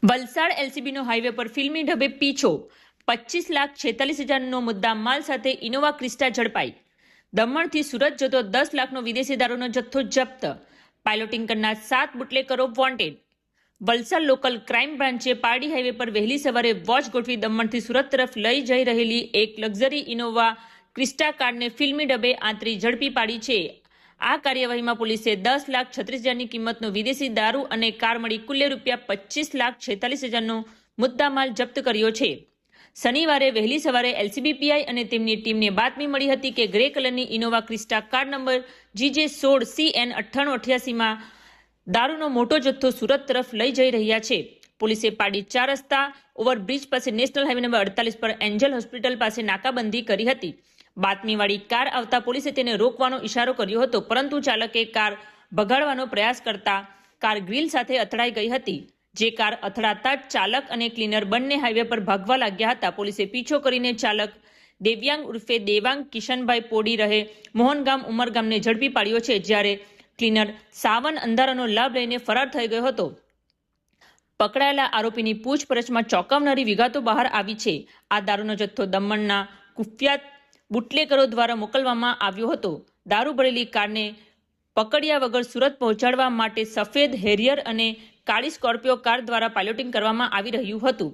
Valsad એલસીબીનો highway પર ફિલ્મી ઢબે પીછો 25,46,000નો મુદ્દા માલ સાથે ઇનોવા ક્રિસ્ટા ઝડપાઈ। દમણથી સુરત જતો 10 લાખનો વિદેશી દારૂનો જથ્થો જપ્ત। પાયલોટિંગ કરનાર 7 બુટલેકરો વોન્ટેડ। વલસાડ લોકલ ક્રાઇમ બ્રાન્ચે પારડી હાઈવે પર વહેલી સવારે વોચ ગોઠવી દમણથી સુરત તરફ લઈ જઈ રહેલી એક લક્ઝરી ઇનોવા ક્રિસ્ટા કારને ફિલ્મી ઢબે આંતરી ઝડપી પાડી છે। આ કાર્યવાહીમાં પોલીસે 10,36,000ની કિંમતનો વિદેશી દારૂ અને કાર મળી કુલ્લે ₹25,46,000નો મુદ્દામાલ જપ્ત કર્યો છે। શનિવારે વહેલી સવારે એલસીબી પીઆઈ અને તેમની ટીમને બાતમી મળી હતી કે ગ્રે કલરની ઇનોવા ક્રિસ્ટા કાર નંબર GJ16CN9888માં દારૂનો મોટો જથ્થો સુરત તરફ લઈ જઈ રહ્યા છે। પોલીસે પાડી 4 રસ્તા ઓવરબ્રિજ પાસે નેશનલ હાઈવે નંબર 48 પર એન્જલ હોસ્પિટલ પાસે નાકાબંધી કરી હતી। બાતમીવાળી કાર આવતા પોલીસે તેને રોકવાનો ઇશારો કર્યો હતો, પરંતુ ચાલકે કાર ભગાડવાનો પ્રયાસ કરતા કાર ગ્રીલ સાથે અથડાઈ ગઈ હતી, જે કાર અથડાતા જ ચાલક અને ક્લીનર બંને હાઈવે પર ભાગવા લાગ્યા હતા। પોલીસે પીછો કરીને ચાલક દેવ્યાંગ ઉર્ફે દેવાંગ કિશનભાઈ પોડી રહે મોહનગામ ઉમરગામને ઝડપી પાડ્યો છે, જ્યારે ક્લીનર સાવન અંધારાનો લાભ લઈને ફરાર થઈ ગયો હતો। પકડાયેલા આરોપીની પૂછપરછમાં ચોંકાવનારી વિગતો બહાર આવી છે। આ દારૂનો જથ્થો દમણના કુખ્યાત બુટલેકરો દ્વારા મોકલવામાં આવ્યો હતો। દારૂ ભરેલી કારને પકડ્યા વગર સુરત પહોંચાડવા માટે સફેદ હેરિયર અને કાળી સ્કોર્પિયો કાર દ્વારા પાયલોટિંગ કરવામાં આવી રહ્યું હતું।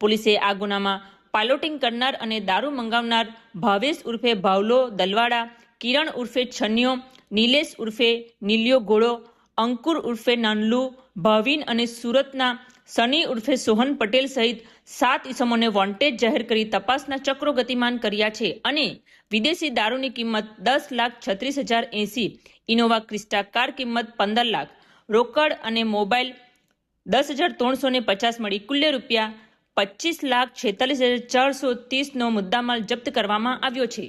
પોલીસે આ ગુનામાં પાયલોટિંગ કરનાર અને દારૂ મંગાવનાર ભાવેશ ઉર્ફે ભાવલો દલવાડા, કિરણ ઉર્ફે છન્યો, નિલેશ ઉર્ફે નીલિયો ઘોડો, અંકુર ઉર્ફે નાનલુ, ભાવિન અને સુરતના સની ઉર્ફે સોહન પટેલ સહિત 7 ઇસમોને વોન્ટેડ જાહેર કરી તપાસના ચક્રો ગતિમાન કર્યા છે અને વિદેશી દારૂની કિંમત 10,36,080, ઇનોવા ક્રિસ્ટા કાર કિંમત 15 લાખ, રોકડ અને મોબાઈલ 10,350 મળી કુલ્લે ₹25,46,430નો મુદ્દામાલ જપ્ત કરવામાં આવ્યો છે।